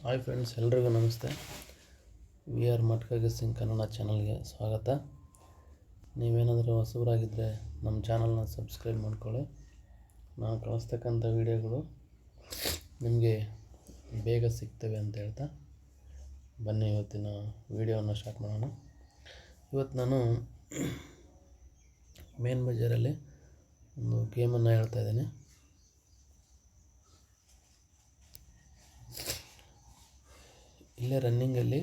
Hi friends, ಎಲ್ರಿಗೂ ನಮಸ್ತೆ. We are ಮಟ್ಕ guessing Kannada ಚಾನಲ್ಗೆ ಸ್ವಾಗತ. ನೀವೇನಾದರೂ ಹೊಸಬರಾಗಿದ್ದರೆ ನಮ್ಮ ಚಾನಲ್ನ ಸಬ್ಸ್ಕ್ರೈಬ್ ಮಾಡ್ಕೊಳ್ಳಿ. ನಾನು ಕಳಿಸ್ತಕ್ಕಂಥ ವೀಡಿಯೋಗಳು ನಿಮಗೆ ಬೇಗ ಸಿಗ್ತವೆ ಅಂತ ಹೇಳ್ತಾ ಬನ್ನಿ ಇವತ್ತಿನ ವೀಡಿಯೋವನ್ನು ಸ್ಟಾರ್ಟ್ ಮಾಡೋಣ. ಇವತ್ತು ನಾನು ಮೇನ್ ಬಜಾರಲ್ಲಿ ಒಂದು ಗೇಮನ್ನು ಹೇಳ್ತಾ ಇದ್ದೀನಿ. ಇಲ್ಲೇ ರನ್ನಿಂಗಲ್ಲಿ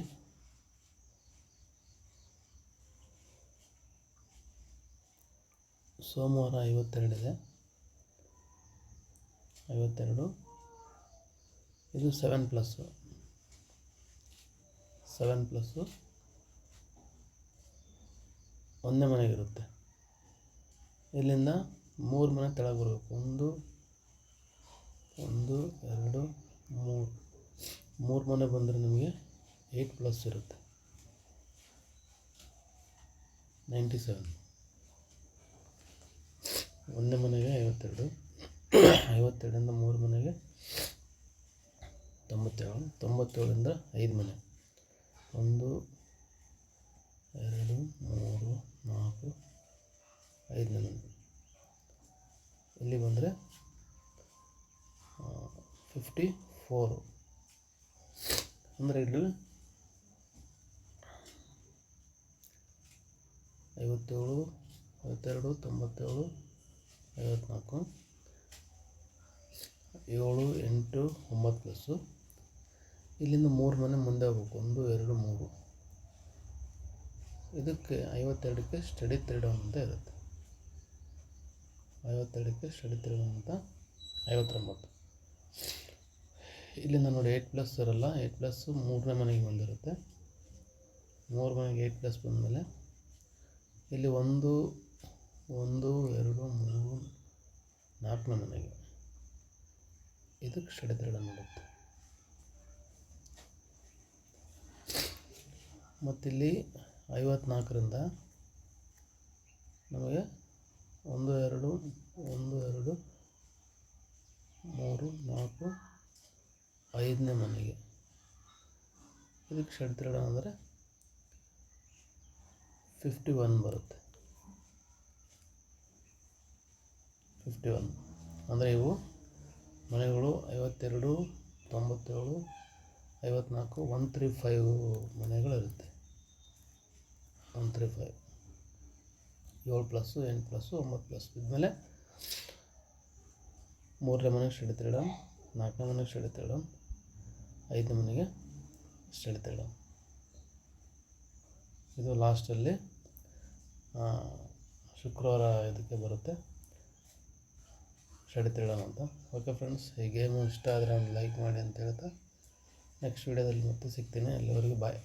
ಸೋಮವಾರ 52 ಇದೆ. 52 ಇದು 7+7+, ಒಂದೇ ಮನೆಗಿರುತ್ತೆ. ಇಲ್ಲಿಂದ 3 ಮನೆ ತೆಳಗೆ ಬರಬೇಕು. 1 2 3 ಮನೆ ಬಂದರೆ ನಿಮಗೆ 8+ ಇರುತ್ತೆ, 97. ಒಂದೇ ಮನೆಗೆ 52, 52ಇಂದ 3 ಮನೆಗೆ 97, 97ಇಂದ 5 ಮನೆ 1 2 3 4 5 ಮನೆ. ಇಲ್ಲಿ ಬಂದರೆ 54. ಅಂದರೆ ಇಲ್ಲಿ 57, 52, 97, 54, 7, 8, 9+. ಇಲ್ಲಿಂದ 3 ಮನೆ ಮುಂದೆ ಹೋಗ್ಬೇಕು. 1 2 3. ಇದಕ್ಕೆ 52ಕ್ಕೆ ಸ್ಟಡಿ 3 ಅಂತ ಇರುತ್ತೆ. 52ಕ್ಕೆ ಸ್ಟಡಿ 3 ಅಂತ 59. ಇಲ್ಲಿಂದ ನೋಡಿ 8+ ಇರಲ್ಲ. 8+ 3ನೇ ಮನೆಗೆ ಬಂದಿರುತ್ತೆ. 3 ಮನೆಗೆ 8+ ಬಂದಮೇಲೆ ಇಲ್ಲಿ 1 2 3 4ನೇ ಮನೆಗೆ ಇದಕ್ಕೆ ಸ್ಟಡಿ 3 ಅನ್ನಿರುತ್ತೆ. ಮತ್ತಿಲ್ಲಿ 54ರಿಂದ ನಮಗೆ 1 2 3 4 5ನೇ ಮನೆಗೆ ಇದಕ್ಕೆ ಸ್ಟಡಿ 3 ಅಂದರೆ 51 ಬರುತ್ತೆ. 51 ಅಂದರೆ ಇವು ಮನೆಗಳು 52, 97, 54, 135 ಮನೆಗಳಿರುತ್ತೆ. 135, 7+, 8+, 9+. ಇದ್ಮೇಲೆ 3ನೇ ಮನೆಗೆ ಸ್ಟಡಿ 3, 4ನೇ ಮನೆಗೆ ಸ್ಟಡಿ 3, 5ನೇ ಮನೆಗೆ ಸ್ಟಡಿ 3. ಇದು ಲಾಸ್ಟಲ್ಲಿ ಶುಕ್ರವಾರ ಇದಕ್ಕೆ ಬರುತ್ತೆ ಸ್ಟಡಿ 3 ಅಂತ. ಓಕೆ ಫ್ರೆಂಡ್ಸ್, ಈ ಗೇಮು ಇಷ್ಟ ಆದರೆ ಒಂದು ಲೈಕ್ ಮಾಡಿ ಅಂತ ಹೇಳ್ತಾ ನೆಕ್ಸ್ಟ್ ವೀಡಿಯೋದಲ್ಲಿ ಮತ್ತೆ ಸಿಗ್ತೀನಿ. ಅಲ್ಲಿವರೆಗೂ ಬಾಯ್.